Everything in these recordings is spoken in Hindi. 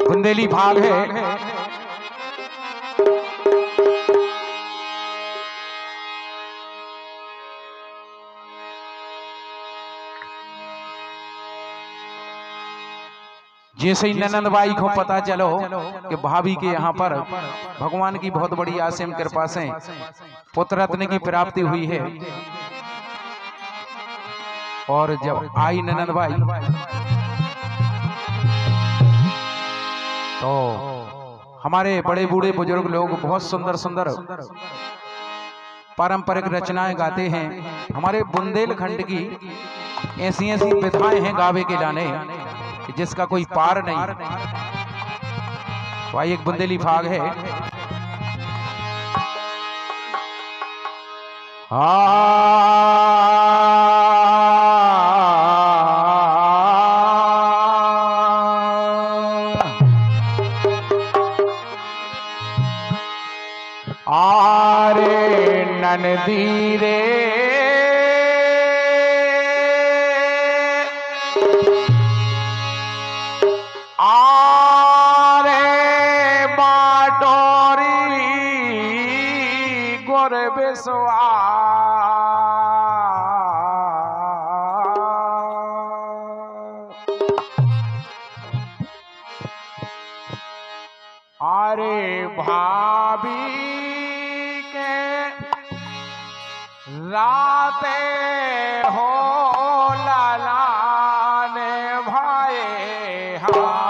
बुंदेली भाग है। जैसे ही ननंद बाई को पता चलो कि भाभी के यहाँ पर भगवान की बहुत बड़ी आसीम कृपा से पुत्र रत्न की प्राप्ति हुई है, और जब आई ननंद बाई तो हमारे बड़े बूढ़े बुजुर्ग लोग बहुत सुंदर सुंदर पारंपरिक रचनाएं गाते हैं। हमारे बुंदेलखंड की ऐसी ऐसी विधाएं हैं गावे के लाने जिसका कोई पार नहीं। भाई एक बुंदेली भाग है। आरे ननदी रे अरे भाभी के राते हो लालाने भाई हाँ।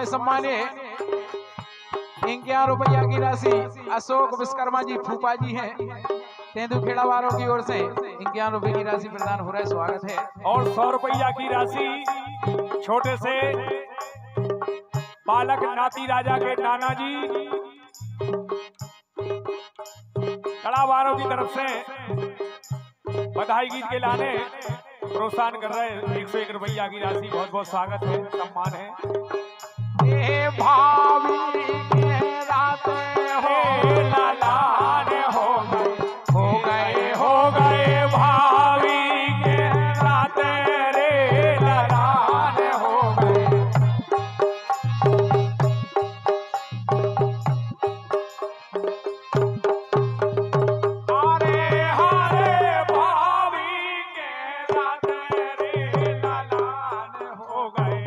सम्मानीय 51 रुपया की राशि अशोक विश्वकर्मा जी फूफा जी हैं तेंदुखेड़ा वालों की ओर से 51 रुपए की राशि प्रदान हो रहा है, स्वागत है। और 100 रुपया की राशि छोटे से बालक नाती राजा के नाना जी कलावारों की तरफ से बधाई गीत के लाने प्रोत्साहन कर रहे हैं। 101 रुपया की राशि बहुत बहुत स्वागत है, सम्मान है। भाभी के राते हो लालाने हो गए भाभी के राते रे लालाने हो गए। हरे हरे भाभी के राते रे लालाने हो गए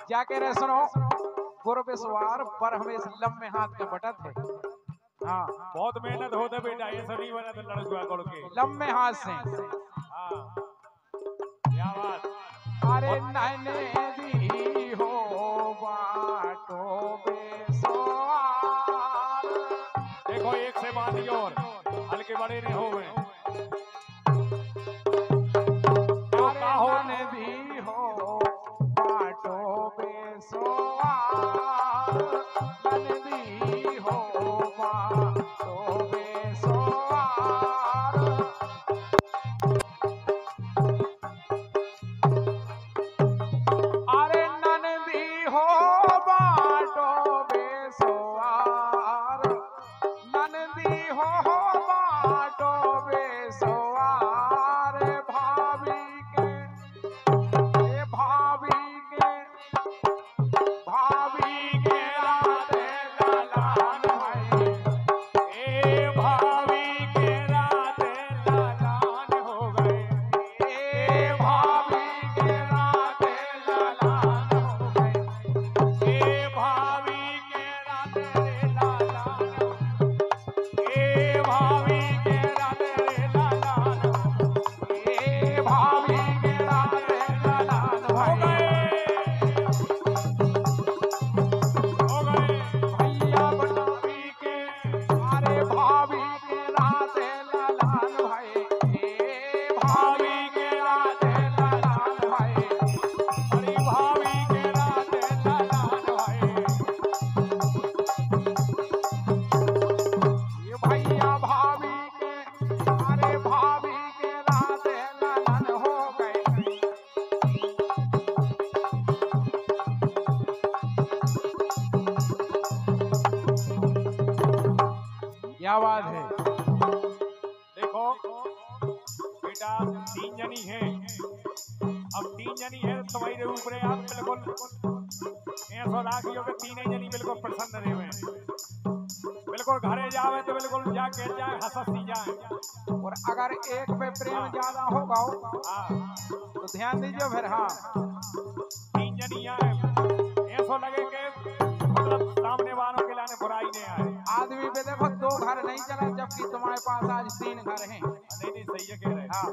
जाके रहे सुनो गुर विश्वार पर हमें लम्बे हाथ में बटत है। हाँ बहुत मेहनत होते बेटा, ये सब नहीं बना तो लड़का गुड़ के लम्बे हाथ से। हाँ क्या बात। अरे नैने दी हो बाटो बेसवार। देखो एक से बांधी और हल्के बड़े ने हो गए। नैने दी हो बाटो बेसवार। नैने दी हो बाटो बेसवार। अरे ननदी हो बाटो बेसवार। ननदी हो बाटो बेसवार। भाभी के भाभी के भाभी के राधे लालान भाई। ए भाभी के राधे लालान हो गए। ए भाभी के राधे लालान हो गए। ए भाभी के राधे लालान हो गए। ए भाभी के राधे लालान हो गए। ए भाभी के राधे लालान हो भाई। गए भैया भाभी के अरे भाभी के राधे लालान भाई। ए भाभी के राधे लालान भाई। अरे भाभी के राधे लालान भाई। ये भैया भाभी के अरे भाभी के राधे लालान हो गए। क्या बात है। देखो बेटा तीन जनी है, अब तीन जनी है तो तुम्हारे ऊपर आप बिल्कुल 100 लाख के तीन जनी बिल्कुल प्रसन्न रहे, बिल्कुल घरे जावे तो बिल्कुल जाके जाए हंसी जाए। और अगर एक पे प्रेम ज्यादा होगा हाँ तो ध्यान दीजिए फिर। हाँ तीन जनी आए ऐसा लगे के मतलब सामने वालों के लाने बुराई नहीं आए। आदमी पे देखो 2 घर नहीं चला जबकि तुम्हारे पास आज 3 घर हैं। नहीं नहीं सही है कह रहे हैं। हाँ